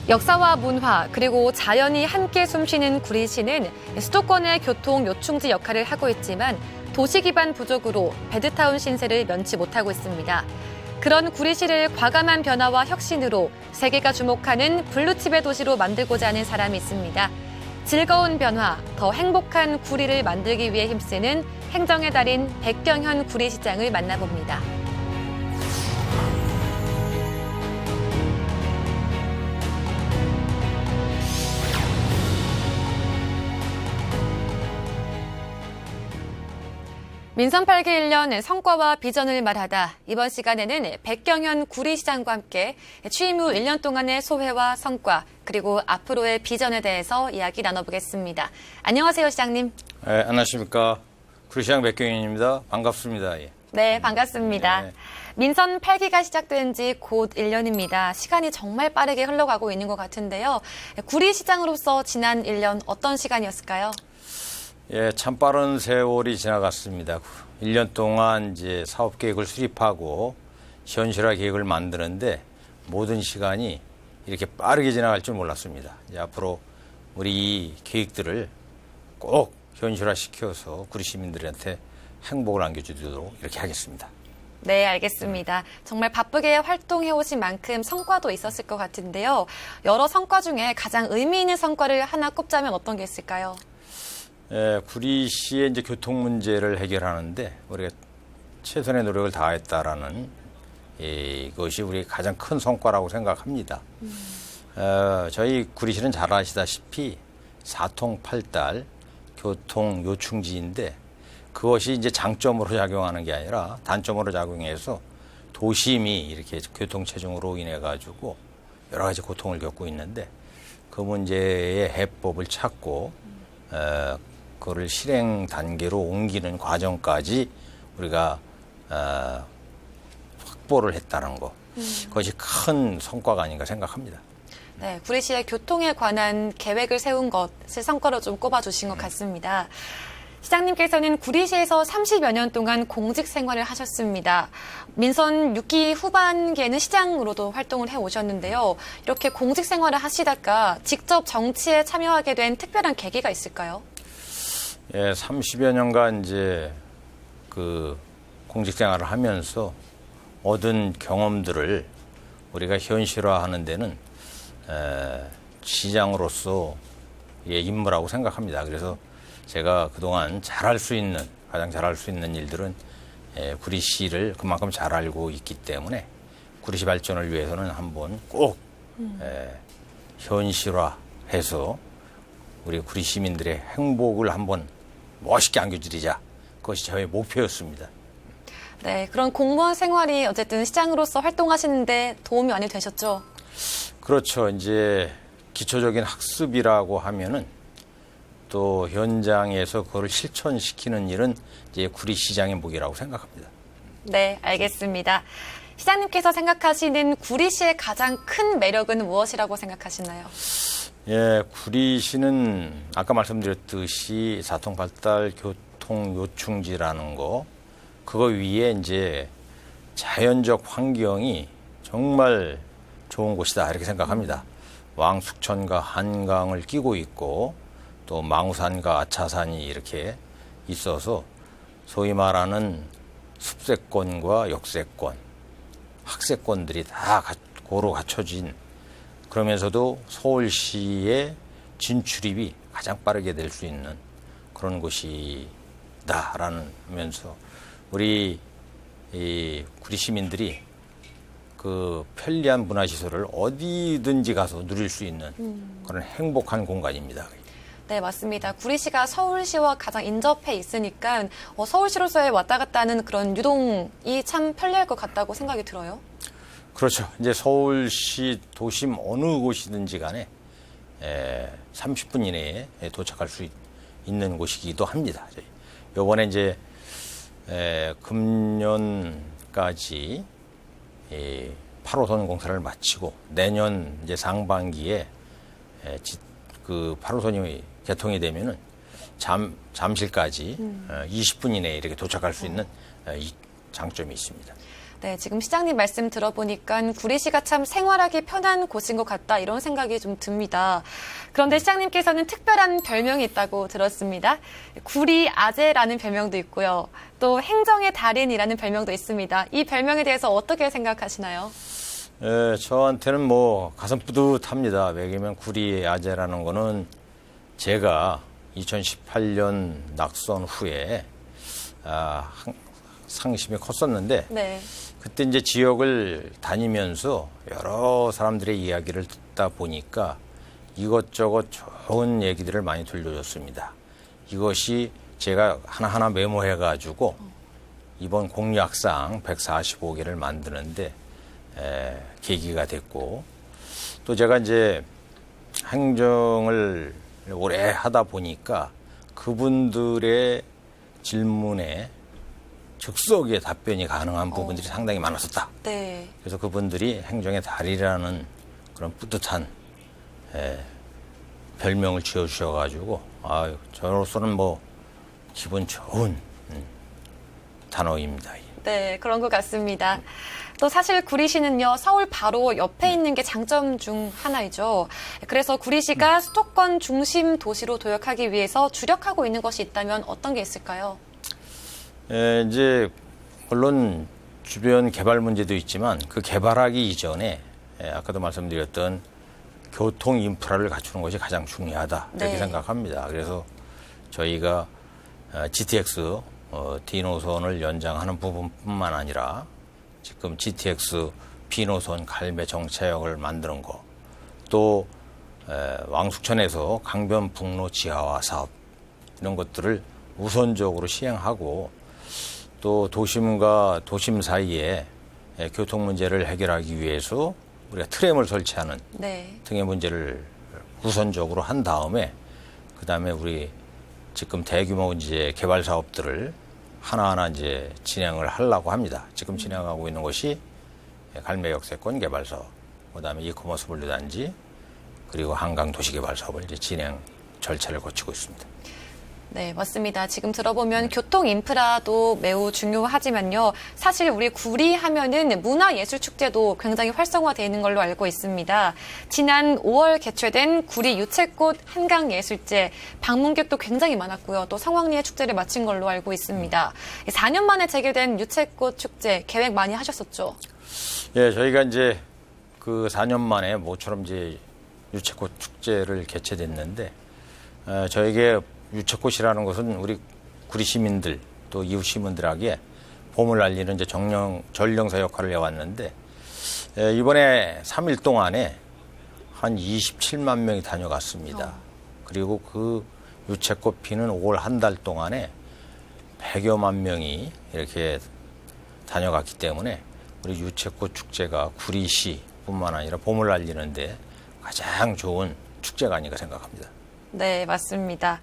역사와 문화 그리고 자연이 함께 숨쉬는 구리시는 수도권의 교통 요충지 역할을 하고 있지만 도시 기반 부족으로 베드타운 신세를 면치 못하고 있습니다. 그런 구리시를 과감한 변화와 혁신으로 세계가 주목하는 블루칩의 도시로 만들고자 하는 사람이 있습니다. 즐거운 변화, 더 행복한 구리를 만들기 위해 힘쓰는 행정의 달인 백경현 구리시장을 만나봅니다. 민선 8기 1년 성과와 비전을 말하다 이번 시간에는 백경현 구리시장과 함께 취임 후 1년 동안의 소회와 성과 그리고 앞으로의 비전에 대해서 이야기 나눠보겠습니다. 안녕하세요, 시장님. 네, 안녕하십니까. 구리시장 백경현입니다. 반갑습니다. 예. 네, 반갑습니다. 네. 민선 8기가 시작된 지 곧 1년입니다. 시간이 정말 빠르게 흘러가고 있는 것 같은데요. 구리시장으로서 지난 1년 어떤 시간이었을까요? 예, 참 빠른 세월이 지나갔습니다. 1년 동안 이제 사업 계획을 수립하고 현실화 계획을 만드는데 모든 시간이 이렇게 빠르게 지나갈 줄 몰랐습니다. 이제 앞으로 우리 이 계획들을 꼭 현실화 시켜서 구리 시민들한테 행복을 안겨주도록 이렇게 하겠습니다. 네, 알겠습니다. 정말 바쁘게 활동해 오신 만큼 성과도 있었을 것 같은데요. 여러 성과 중에 가장 의미 있는 성과를 하나 꼽자면 어떤 게 있을까요? 예, 구리시의 이제 교통 문제를 해결하는데 우리가 최선의 노력을 다했다라는 이것이 우리 가장 큰 성과라고 생각합니다. 저희 구리시는 잘 아시다시피 사통팔달 교통 요충지인데 그것이 이제 장점으로 작용하는 게 아니라 단점으로 작용해서 도심이 이렇게 교통 체증으로 인해 가지고 여러 가지 고통을 겪고 있는데 그 문제의 해법을 찾고 그거를 실행 단계로 옮기는 과정까지 우리가 확보를 했다는 거. 그것이 큰 성과가 아닌가 생각합니다. 네, 구리시의 교통에 관한 계획을 세운 것을 성과로 좀 꼽아주신 것 같습니다. 시장님께서는 구리시에서 30여 년 동안 공직 생활을 하셨습니다. 민선 6기 후반기에는 시장으로도 활동을 해오셨는데요. 이렇게 공직 생활을 하시다가 직접 정치에 참여하게 된 특별한 계기가 있을까요? 예, 30여 년간 이제 그 공직 생활을 하면서 얻은 경험들을 우리가 현실화하는 데는 시장으로서의 임무라고 생각합니다. 그래서 제가 그동안 가장 잘할 수 있는 일들은 구리시를 그만큼 잘 알고 있기 때문에 구리시 발전을 위해서는 한번 꼭 현실화해서 우리 구리 시민들의 행복을 한번 멋있게 안겨드리자. 그것이 저의 목표였습니다. 네, 그런 공무원 생활이 어쨌든 시장으로서 활동하시는데 도움이 많이 되셨죠? 그렇죠. 이제 기초적인 학습이라고 하면은 또 현장에서 그걸 실천시키는 일은 이제 구리시장의 몫이라고 생각합니다. 네, 알겠습니다. 시장님께서 생각하시는 구리시의 가장 큰 매력은 무엇이라고 생각하시나요? 예, 구리시는 아까 말씀드렸듯이 사통팔달 교통 요충지라는 거, 그거 위에 이제 자연적 환경이 정말 좋은 곳이다 이렇게 생각합니다. 왕숙천과 한강을 끼고 있고 또 망우산과 아차산이 이렇게 있어서 소위 말하는 숲세권과 역세권, 학세권들이 다 고루 갖춰진 그러면서도 서울시의 진출입이 가장 빠르게 될 수 있는 그런 곳이다라면서 우리 이 구리 시민들이 그 편리한 문화시설을 어디든지 가서 누릴 수 있는 그런 행복한 공간입니다. 네, 맞습니다. 구리시가 서울시와 가장 인접해 있으니까 서울시로서의 왔다 갔다 하는 그런 유동이 참 편리할 것 같다고 생각이 들어요. 그렇죠. 이제 서울시 도심 어느 곳이든지 간에 30분 이내에 도착할 수 있는 곳이기도 합니다. 이번에 이제 금년까지 8호선 공사를 마치고 내년 이제 상반기에 그 8호선이 개통이 되면은 잠실까지 20분 이내에 이렇게 도착할 수 있는 이 장점이 있습니다. 네, 지금 시장님 말씀 들어보니까 구리시가 참 생활하기 편한 곳인 것 같다 이런 생각이 좀 듭니다. 그런데 시장님께서는 특별한 별명이 있다고 들었습니다. 구리 아재라는 별명도 있고요. 또 행정의 달인이라는 별명도 있습니다. 이 별명에 대해서 어떻게 생각하시나요? 저한테는 뭐 가슴 뿌듯합니다. 왜냐면 구리 아재라는 거는 제가 2018년 낙선 후에 상심이 컸었는데 네. 그때 이제 지역을 다니면서 여러 사람들의 이야기를 듣다 보니까 이것저것 좋은 얘기들을 많이 들려줬습니다. 이것이 제가 하나하나 메모해가지고 이번 공약상 145개를 만드는데 계기가 됐고, 또 제가 이제 행정을 오래 하다 보니까 그분들의 질문에 즉석에 답변이 가능한 부분들이 상당히 많았었다. 네. 그래서 그분들이 행정의 달이라는 그런 뿌듯한 별명을 지어주셔가지고, 저로서는 뭐 기분 좋은 단어입니다. 네, 그런 것 같습니다. 또 사실 구리시는요, 서울 바로 옆에 있는 게 장점 중 하나이죠. 그래서 구리시가 수도권 중심 도시로 도약하기 위해서 주력하고 있는 것이 있다면 어떤 게 있을까요? 이제 물론 주변 개발 문제도 있지만 그 개발하기 이전에 아까도 말씀드렸던 교통 인프라를 갖추는 것이 가장 중요하다 이렇게 네. 생각합니다. 그래서 저희가 GTX D 노선을 연장하는 부분뿐만 아니라 지금 GTX B 노선 갈매 정차역을 만드는 거, 또 왕숙천에서 강변북로 지하화 사업 이런 것들을 우선적으로 시행하고, 또 도심과 도심 사이에 교통 문제를 해결하기 위해서 우리가 트램을 설치하는 네. 등의 문제를 우선적으로 한 다음에 그다음에 우리 지금 대규모 이제 개발 사업들을 하나하나 이제 진행을 하려고 합니다. 지금 진행하고 있는 것이 갈매 역세권 개발 사업, 그다음에 이커머스 분류단지, 그리고 한강 도시 개발 사업을 이제 진행 절차를 거치고 있습니다. 네, 맞습니다. 지금 들어보면 교통 인프라도 매우 중요하지만요. 사실 우리 구리 하면은 문화예술축제도 굉장히 활성화되어 있는 걸로 알고 있습니다. 지난 5월 개최된 구리 유채꽃 한강예술제 방문객도 굉장히 많았고요. 또 성황리에 축제를 마친 걸로 알고 있습니다. 4년 만에 재개된 유채꽃 축제 계획 많이 하셨었죠? 예, 저희가 이제 그 4년 만에 모처럼 이제 유채꽃 축제를 개최됐는데, 저에게 유채꽃이라는 것은 우리 구리 시민들 또 이웃 시민들에게 봄을 알리는 이제 전령사 역할을 해왔는데, 이번에 3일 동안에 한 27만 명이 다녀갔습니다. 그리고 그 유채꽃 피는 5월 한 달 동안에 100여만 명이 이렇게 다녀갔기 때문에 우리 유채꽃 축제가 구리시뿐만 아니라 봄을 알리는데 가장 좋은 축제가 아닌가 생각합니다. 네, 맞습니다.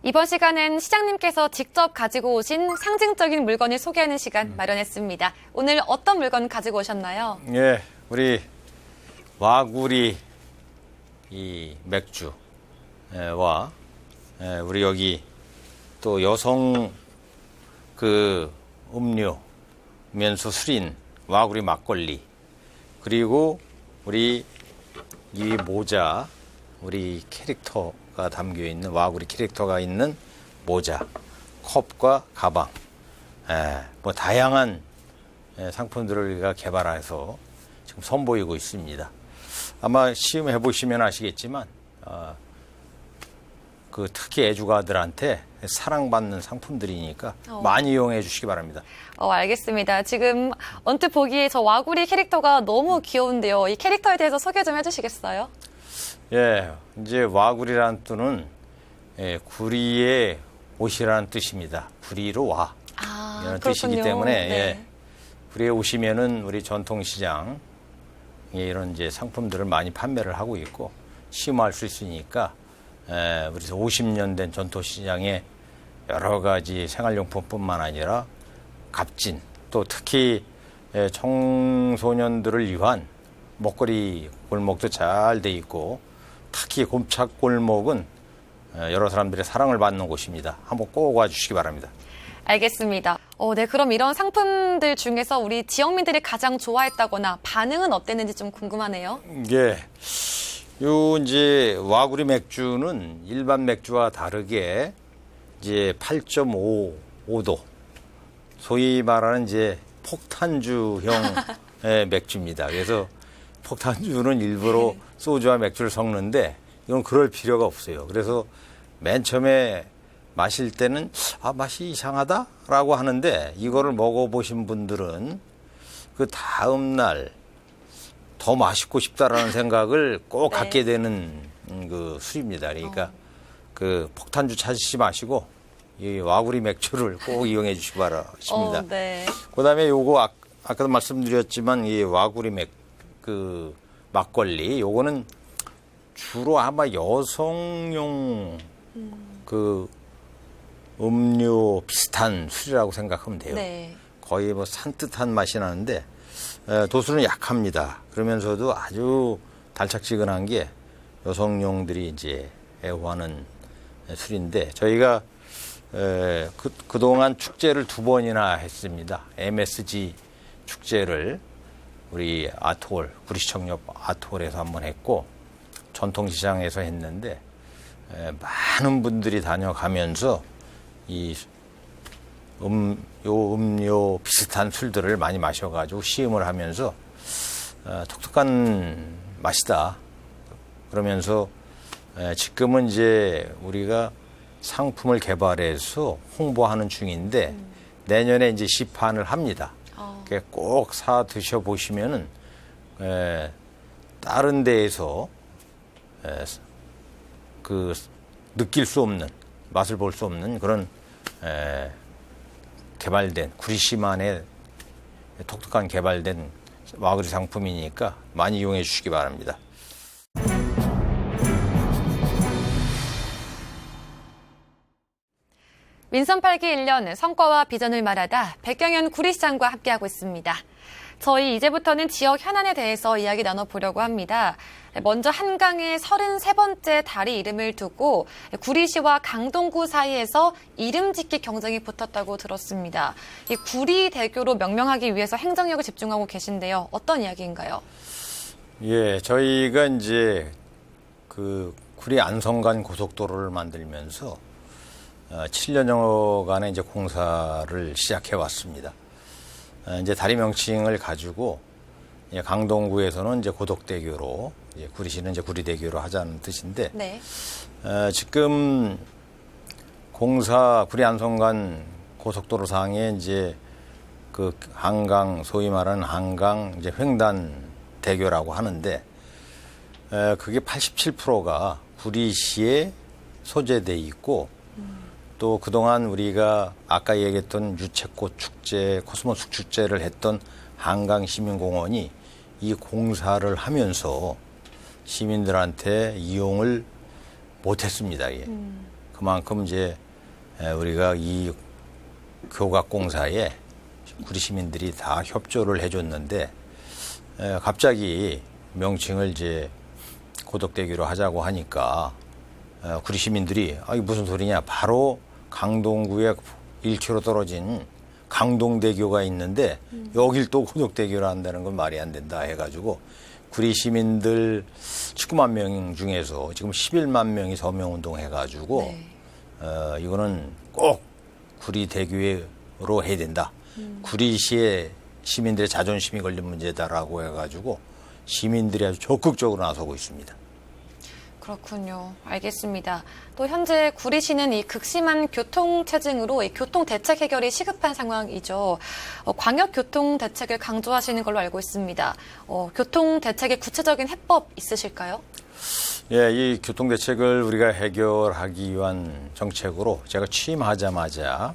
이번 시간은 시장님께서 직접 가지고 오신 상징적인 물건을 소개하는 시간 마련했습니다. 오늘 어떤 물건 가지고 오셨나요? 예, 우리 와구리 이 맥주와 우리 여기 또 여성 그 음료, 면수 술인 와구리 막걸리, 그리고 우리 이 모자, 우리 캐릭터가 담겨 있는 와구리 캐릭터가 있는 모자, 컵과 가방, 뭐 다양한 상품들을 우리가 개발해서 지금 선보이고 있습니다. 아마 시음해 보시면 아시겠지만 그 특히 애주가들한테 사랑받는 상품들이니까 많이 이용해 주시기 바랍니다. 알겠습니다. 지금 언뜻 보기에 저 와구리 캐릭터가 너무 귀여운데요. 이 캐릭터에 대해서 소개 좀 해주시겠어요? 예, 이제 와구리라는 뜻은 구리의 옷이라는 뜻입니다. 구리로 와 이런 뜻이기 때문에 네. 구리에 오시면은 우리 전통시장 이런 이제 상품들을 많이 판매를 하고 있고 심화할 수 있으니까 우리 50년 된 전통시장에 여러 가지 생활용품뿐만 아니라 값진, 또 특히 청소년들을 위한 먹거리 골목도 잘 돼 있고, 특히 곰착 골목은 여러 사람들의 사랑을 받는 곳입니다. 한번 꼭 와주시기 바랍니다. 알겠습니다. 네, 그럼 이런 상품들 중에서 우리 지역민들이 가장 좋아했다거나 반응은 어땠는지 좀 궁금하네요. 예. 요 이제 와구리 맥주는 일반 맥주와 다르게 이제 8.5도 소위 말하는 이제 폭탄주형 맥주입니다. 그래서 폭탄주는 일부러 소주와 맥주를 섞는데 이건 그럴 필요가 없어요. 그래서 맨 처음에 마실 때는 맛이 이상하다라고 하는데 이거를 먹어보신 분들은 그 다음 날 더 맛있고 싶다라는 생각을 꼭 네. 갖게 되는 그 술입니다. 그러니까 그 폭탄주 찾으시 마시고 이 와구리 맥주를 꼭 이용해 주시기 바랍니다. 네. 그다음에 요거 아까도 말씀드렸지만 이 와구리 막걸리 요거는 주로 아마 여성용 그 음료 비슷한 술이라고 생각하면 돼요. 네. 거의 뭐 산뜻한 맛이 나는데 도수는 약합니다. 그러면서도 아주 달짝지근한 게 여성용들이 이제 애호하는 술인데 저희가 그동안 축제를 2번이나 했습니다. MSG 축제를 우리 아트홀, 구리시청역 아트홀에서 한번 했고 전통시장에서 했는데 많은 분들이 다녀가면서 요 음료 비슷한 술들을 많이 마셔가지고 시음을 하면서 독특한 맛이다. 그러면서 지금은 이제 우리가 상품을 개발해서 홍보하는 중인데 내년에 이제 시판을 합니다. 꼭 사 드셔 보시면은 다른 데에서 그 느낄 수 없는 맛을 볼 수 없는 그런 개발된 구리시만의 독특한 개발된 와구리 상품이니까 많이 이용해 주시기 바랍니다. 민선 8기 1년 성과와 비전을 말하다 백경현 구리시장과 함께하고 있습니다. 저희 이제부터는 지역 현안에 대해서 이야기 나눠보려고 합니다. 먼저 한강의 33번째 다리 이름을 두고 구리시와 강동구 사이에서 이름 짓기 경쟁이 붙었다고 들었습니다. 이 구리대교로 명명하기 위해서 행정력을 집중하고 계신데요. 어떤 이야기인가요? 예, 저희가 이제 그 구리 안성간 고속도로를 만들면서 7년여간의 이제 공사를 시작해 왔습니다. 이제 다리 명칭을 가지고 강동구에서는 이제 고덕대교로, 구리시는 이제 구리대교로 하자는 뜻인데, 네. 지금 구리 안성간 고속도로 상에 이제 그 한강, 소위 말하는 한강 이제 횡단대교라고 하는데, 그게 87%가 구리시에 소재돼 있고, 또 그동안 우리가 아까 얘기했던 유채꽃 축제, 코스모스 축제를 했던 한강시민공원이 이 공사를 하면서 시민들한테 이용을 못했습니다. 그만큼 이제 우리가 이 교각 공사에 구리 시민들이 다 협조를 해줬는데 갑자기 명칭을 이제 고덕대교로 하자고 하니까 구리 시민들이 이게 무슨 소리냐, 바로 강동구에 1km 떨어진 강동대교가 있는데 여길 또 고덕대교로 한다는 건 말이 안 된다 해가지고 구리 시민들 19만 명 중에서 지금 11만 명이 서명운동 해가지고 네. 이거는 꼭 구리대교로 해야 된다. 구리시의 시민들의 자존심이 걸린 문제다라고 해가지고 시민들이 아주 적극적으로 나서고 있습니다. 그렇군요. 알겠습니다. 또 현재 구리시는 이 극심한 교통체증으로 이 교통대책 해결이 시급한 상황이죠. 광역교통대책을 강조하시는 걸로 알고 있습니다. 교통대책의 구체적인 해법 있으실까요? 예, 이 교통대책을 우리가 해결하기 위한 정책으로 제가 취임하자마자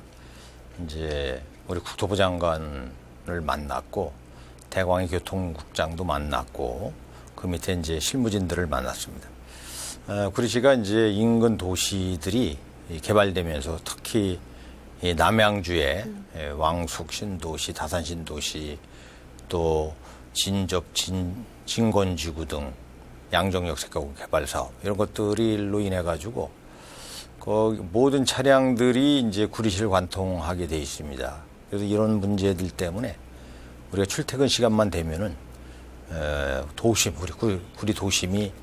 이제 우리 국토부 장관을 만났고 대광의 교통국장도 만났고 그 밑에 이제 실무진들을 만났습니다. 구리시가 이제 인근 도시들이 개발되면서 특히 이 남양주의 왕숙 신도시, 다산 신도시, 또 진건지구 등 양정역 색가구 개발 사업 이런 것들로 인해 가지고 모든 차량들이 이제 구리시를 관통하게 돼 있습니다. 그래서 이런 문제들 때문에 우리가 출퇴근 시간만 되면은 도심, 우리 구리 도심이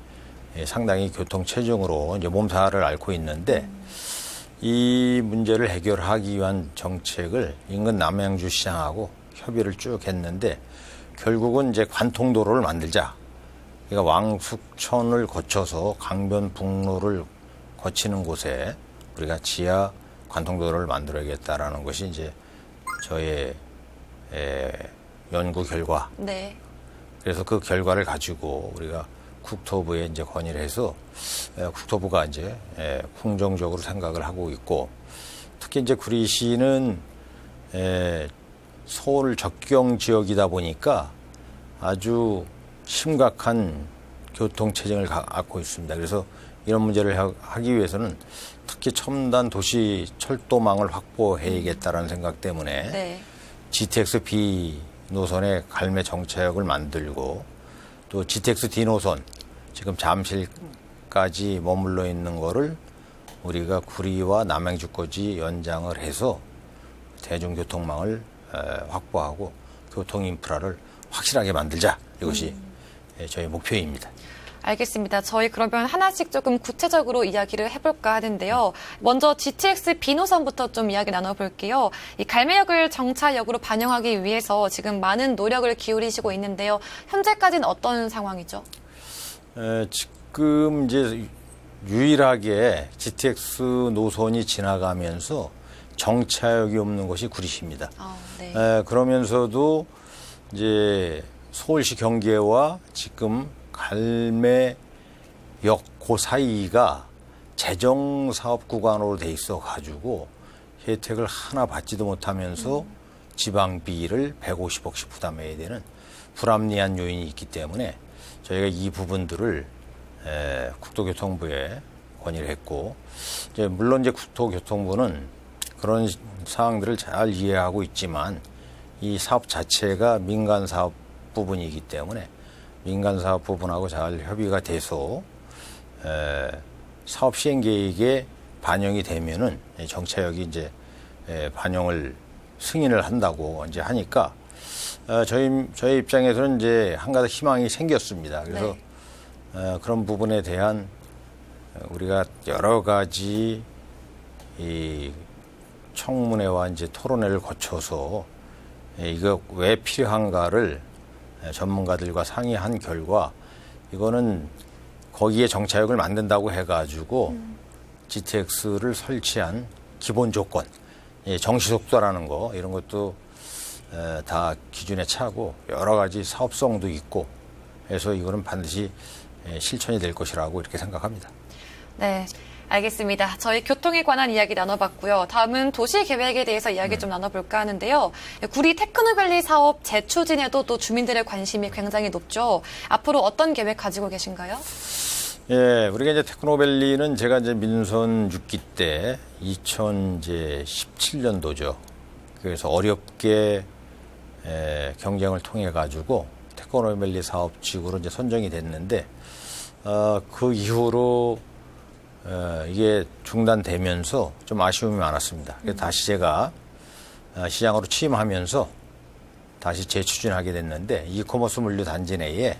상당히 교통 체증으로 이제 몸살을 앓고 있는데 이 문제를 해결하기 위한 정책을 인근 남양주 시장하고 협의를 쭉 했는데 결국은 이제 관통도로를 만들자. 그러니까 왕숙천을 거쳐서 강변북로를 거치는 곳에 우리가 지하 관통도로를 만들어야겠다라는 것이 이제 저의 연구 결과. 네. 그래서 그 결과를 가지고 우리가 국토부에 이제 건의를 해서 국토부가 이제 긍정적으로 생각을 하고 있고 특히 이제 구리시는 서울 접경 지역이다 보니까 아주 심각한 교통 체증을 갖고 있습니다. 그래서 이런 문제를 하기 위해서는 특히 첨단 도시 철도망을 확보해야겠다라는 생각 때문에 네. GTX B 노선의 갈매 정차역을 만들고 또 GTX D 노선 지금 잠실까지 머물러 있는 거를 우리가 구리와 남양주까지 연장을 해서 대중교통망을 확보하고 교통 인프라를 확실하게 만들자. 이것이 저희 목표입니다. 알겠습니다. 저희 그러면 하나씩 조금 구체적으로 이야기를 해볼까 하는데요. 먼저 GTX B 노선부터 좀 이야기 나눠볼게요. 이 갈매역을 정차역으로 반영하기 위해서 지금 많은 노력을 기울이시고 있는데요. 현재까지는 어떤 상황이죠? 지금 이제 유일하게 GTX 노선이 지나가면서 정차역이 없는 곳이 구리시입니다. 네. 그러면서도 이제 서울시 경계와 지금 갈매역 그 사이가 재정 사업 구간으로 돼 있어 가지고 혜택을 하나 받지도 못하면서 지방비를 150억씩 부담해야 되는 불합리한 요인이 있기 때문에 저희가 이 부분들을 국토교통부에 건의를 했고 이제 물론 이제 국토교통부는 그런 사항들을 잘 이해하고 있지만 이 사업 자체가 민간 사업 부분이기 때문에 민간 사업 부분하고 잘 협의가 돼서 사업 시행 계획에 반영이 되면은 정차역이 이제 반영을 승인을 한다고 이제 하니까 저희 입장에서는 이제 한 가지 희망이 생겼습니다. 그래서 그런 부분에 대한 우리가 여러 가지 이 청문회와 이제 토론회를 거쳐서 이거 왜 필요한가를 전문가들과 상의한 결과 이거는 거기에 정차역을 만든다고 해가지고 GTX를 설치한 기본 조건, 정시속도라는 거 이런 것도 다 기준에 차고 여러 가지 사업성도 있고 해서 이거는 반드시 실천이 될 것이라고 이렇게 생각합니다. 네. 알겠습니다. 저희 교통에 관한 이야기 나눠봤고요. 다음은 도시 계획에 대해서 이야기 좀 나눠볼까 하는데요. 구리 테크노밸리 사업 재추진에도 또 주민들의 관심이 굉장히 높죠. 앞으로 어떤 계획 가지고 계신가요? 예, 우리가 이제 테크노밸리는 제가 이제 민선 6기 때 2017년도죠. 그래서 어렵게 경쟁을 통해 가지고 테크노밸리 사업 지구로 이제 선정이 됐는데 그 이후로 이게 중단되면서 좀 아쉬움이 많았습니다. 그래서 다시 제가 시장으로 취임하면서 다시 재추진하게 됐는데 이커머스 물류 단지 내에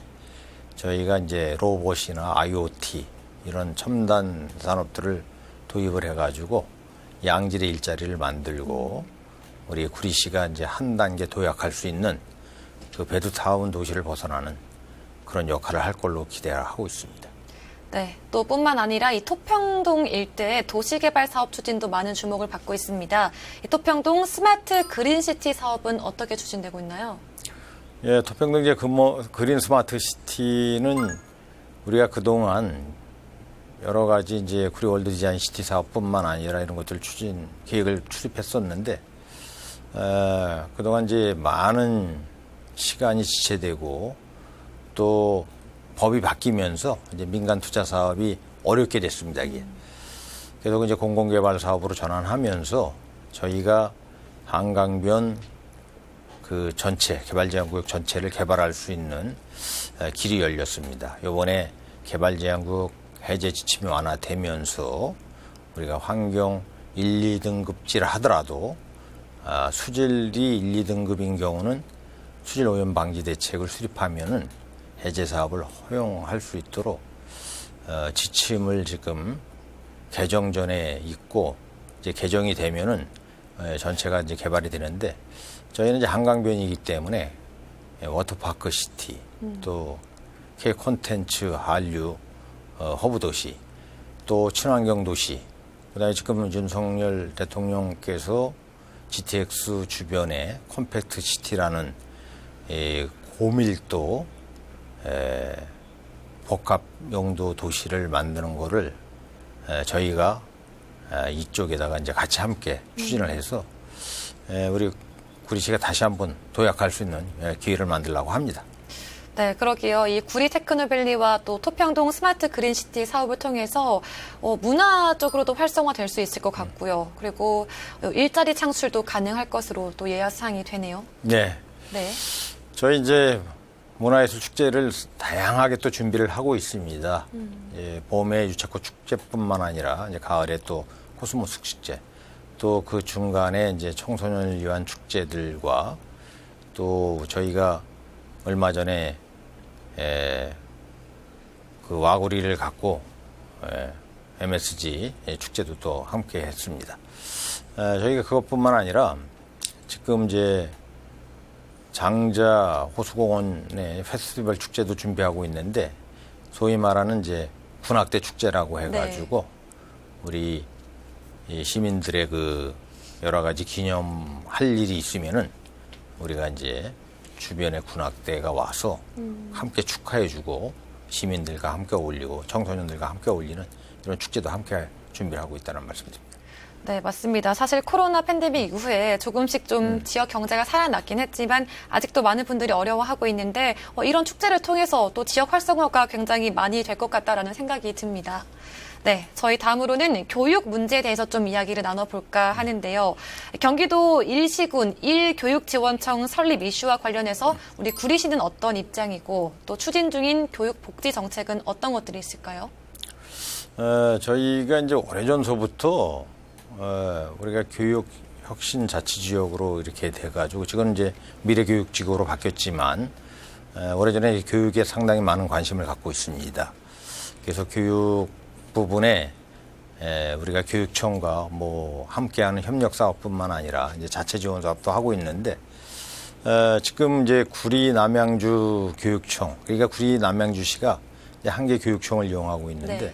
저희가 이제 로봇이나 IoT 이런 첨단 산업들을 도입을 해가지고 양질의 일자리를 만들고 우리 구리시가 이제 한 단계 도약할 수 있는 그 베드타운 도시를 벗어나는 그런 역할을 할 걸로 기대하고 있습니다. 네, 또 뿐만 아니라 이 토평동 일대의 도시개발 사업 추진도 많은 주목을 받고 있습니다. 이 토평동 스마트 그린시티 사업은 어떻게 추진되고 있나요? 예, 토평동 이제 그린 스마트 시티는 우리가 그동안 여러 가지 이제 구리 월드 디자인 시티 사업뿐만 아니라 이런 것들 계획을 출입했었는데 그동안 이제 많은 시간이 지체되고 또 법이 바뀌면서 이제 민간 투자 사업이 어렵게 됐습니다. 이게. 그래서 이제 공공개발 사업으로 전환하면서 저희가 한강변 그 전체 개발제한구역 전체를 개발할 수 있는 길이 열렸습니다. 이번에 개발제한구역 해제 지침이 완화되면서 우리가 환경 1, 2등급지를 하더라도 수질이 1, 2등급인 경우는 수질 오염 방지 대책을 수립하면은 해제 사업을 허용할 수 있도록 지침을 지금 개정 전에 있고 이제 개정이 되면은 전체가 이제 개발이 되는데 저희는 이제 한강변이기 때문에 워터파크 시티 또 K 콘텐츠 한류 허브 도시 또 친환경 도시 그다음에 지금 윤석열 대통령께서 GTX 주변에 컴팩트 시티라는 고밀도 복합 용도 도시를 만드는 거를 저희가 이쪽에다가 이제 같이 함께 추진을 해서 우리 구리시가 다시 한번 도약할 수 있는 기회를 만들려고 합니다. 네, 그러게요. 이 구리 테크노밸리와 또 토평동 스마트 그린시티 사업을 통해서 문화적으로도 활성화될 수 있을 것 같고요. 그리고 일자리 창출도 가능할 것으로 또 예약사항이 되네요. 네. 네. 저희 이제 문화예술 축제를 다양하게 또 준비를 하고 있습니다. 봄에 유채꽃 축제뿐만 아니라 이제 가을에 또 코스모스 축제, 또 그 중간에 이제 청소년을 위한 축제들과 또 저희가 얼마 전에 그 와구리를 갖고 MSG 축제도 또 함께 했습니다. 저희가 그것뿐만 아니라 지금 이제 장자 호수공원의 페스티벌 축제도 준비하고 있는데 소위 말하는 이제 군악대 축제라고 해가지고 우리 이 시민들의 그 여러 가지 기념할 일이 있으면은 우리가 이제 주변에 군악대가 와서 함께 축하해주고 시민들과 함께 어울리고 청소년들과 함께 어울리는 이런 축제도 함께 준비를 하고 있다는 말씀드립니다. 네, 맞습니다. 사실 코로나 팬데믹 이후에 조금씩 좀 지역 경제가 살아났긴 했지만 아직도 많은 분들이 어려워하고 있는데 이런 축제를 통해서 또 지역 활성화가 굉장히 많이 될 것 같다라는 생각이 듭니다. 네, 저희 다음으로는 교육 문제에 대해서 좀 이야기를 나눠볼까 하는데요. 경기도 일시군 1교육지원청 설립 이슈와 관련해서 우리 구리시는 어떤 입장이고 또 추진 중인 교육복지 정책은 어떤 것들이 있을까요? 저희가 이제 오래전서부터 우리가 교육 혁신 자치지역으로 이렇게 돼가지고 지금 이제 미래교육지구로 바뀌었지만 오래전에 교육에 상당히 많은 관심을 갖고 있습니다. 그래서 교육 부분에 우리가 교육청과 뭐 함께하는 협력 사업뿐만 아니라 이제 자체 지원 사업도 하고 있는데 지금 이제 구리 남양주 교육청 그러니까 구리 남양주시가 이제 한 개 교육청을 이용하고 있는데 네.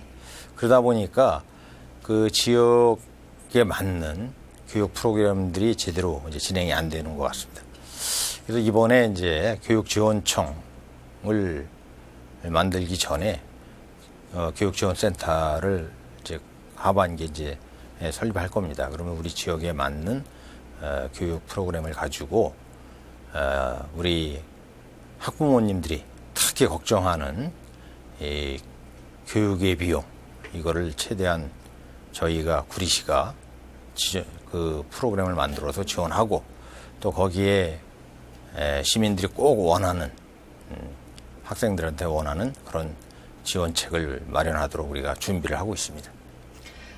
그러다 보니까 그 지역에 맞는 교육 프로그램들이 제대로 이제 진행이 안 되는 것 같습니다. 그래서 이번에 이제 교육지원청을 만들기 전에 교육지원센터를 이제 하반기에 이제 설립할 겁니다. 그러면 우리 지역에 맞는 교육 프로그램을 가지고 우리 학부모님들이 특히 걱정하는 이 교육의 비용 이거를 최대한 저희가 구리시가 그 프로그램을 만들어서 지원하고 또 거기에 시민들이 꼭 원하는 학생들한테 원하는 그런 지원책을 마련하도록 우리가 준비를 하고 있습니다.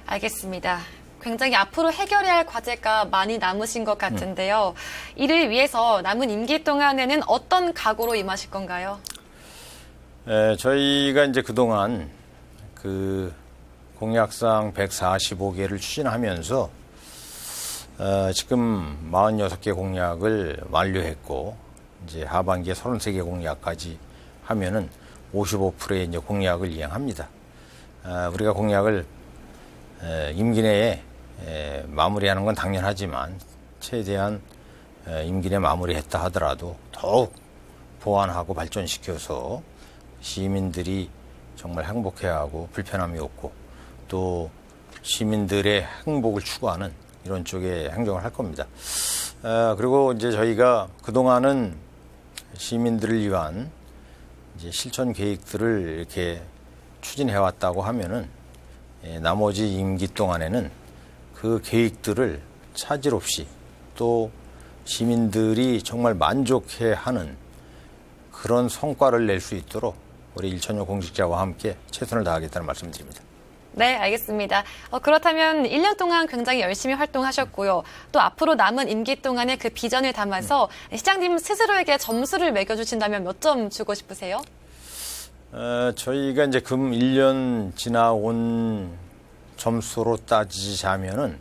알겠습니다. 굉장히 앞으로 해결해야 할 과제가 많이 남으신 것 같은데요. 이를 위해서 남은 임기 동안에는 어떤 각오로 임하실 건가요? 저희가 이제 그동안 그 공약상 145개를 추진하면서 지금 46개 공약을 완료했고 이제 하반기에 33개 공약까지 하면은 55%의 이제 공약을 이행합니다. 우리가 공약을 임기 내에 마무리하는 건 당연하지만 최대한 임기 내에 마무리했다 하더라도 더욱 보완하고 발전시켜서 시민들이 정말 행복해하고 불편함이 없고 또 시민들의 행복을 추구하는 이런 쪽의 행정을 할 겁니다. 그리고 이제 저희가 그동안은 시민들을 위한 이제 실천 계획들을 이렇게 추진해왔다고 하면은 나머지 임기 동안에는 그 계획들을 차질 없이 또 시민들이 정말 만족해하는 그런 성과를 낼 수 있도록 우리 일천여 공직자와 함께 최선을 다하겠다는 말씀드립니다. 네, 알겠습니다. 그렇다면 1년 동안 굉장히 열심히 활동하셨고요. 또 앞으로 남은 임기 동안의 그 비전을 담아서 시장님 스스로에게 점수를 매겨주신다면 몇 점 주고 싶으세요? 저희가 이제 금 1년 지나온 점수로 따지자면은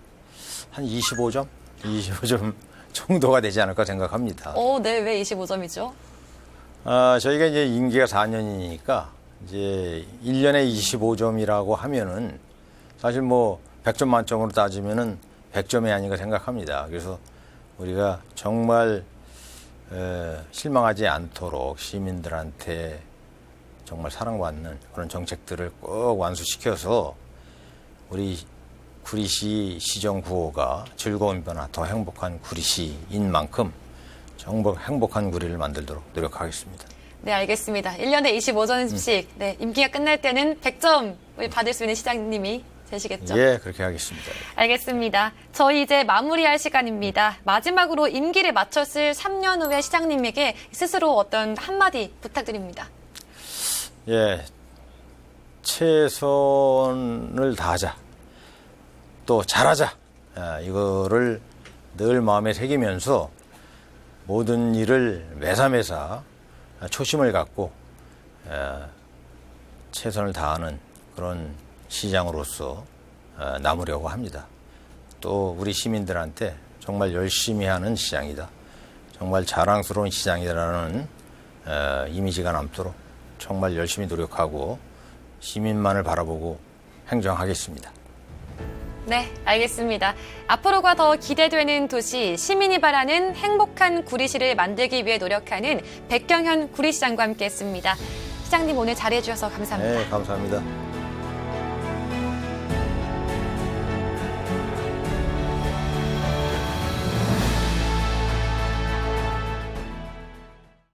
한 25점? 25점 정도가 되지 않을까 생각합니다. 네, 왜 25점이죠? 저희가 이제 임기가 4년이니까 이제 1년에 25점이라고 하면은 사실 뭐 100점 만점으로 따지면은 100점이 아닌가 생각합니다. 그래서 우리가 정말 실망하지 않도록 시민들한테 정말 사랑받는 그런 정책들을 꼭 완수시켜서 우리 구리시 시정 구호가 즐거운 변화, 더 행복한 구리시인 만큼 정말 행복한 구리를 만들도록 노력하겠습니다. 네, 알겠습니다. 1년에 25점씩, 네, 임기가 끝날 때는 100점을 받을 수 있는 시장님이 되시겠죠? 예, 그렇게 하겠습니다. 알겠습니다. 저희 이제 마무리할 시간입니다. 마지막으로 임기를 마쳤을 3년 후에 시장님에게 스스로 어떤 한마디 부탁드립니다. 예, 최선을 다하자. 또 잘하자. 이거를 늘 마음에 새기면서 모든 일을 매사매사 초심을 갖고 최선을 다하는 그런 시장으로서 남으려고 합니다. 또 우리 시민들한테 정말 열심히 하는 시장이다. 정말 자랑스러운 시장이라는 이미지가 남도록 정말 열심히 노력하고 시민만을 바라보고 행정하겠습니다. 네, 알겠습니다. 앞으로가 더 기대되는 도시, 시민이 바라는 행복한 구리시를 만들기 위해 노력하는 백경현 구리시장과 함께했습니다. 시장님 오늘 잘해주셔서 감사합니다. 네, 감사합니다.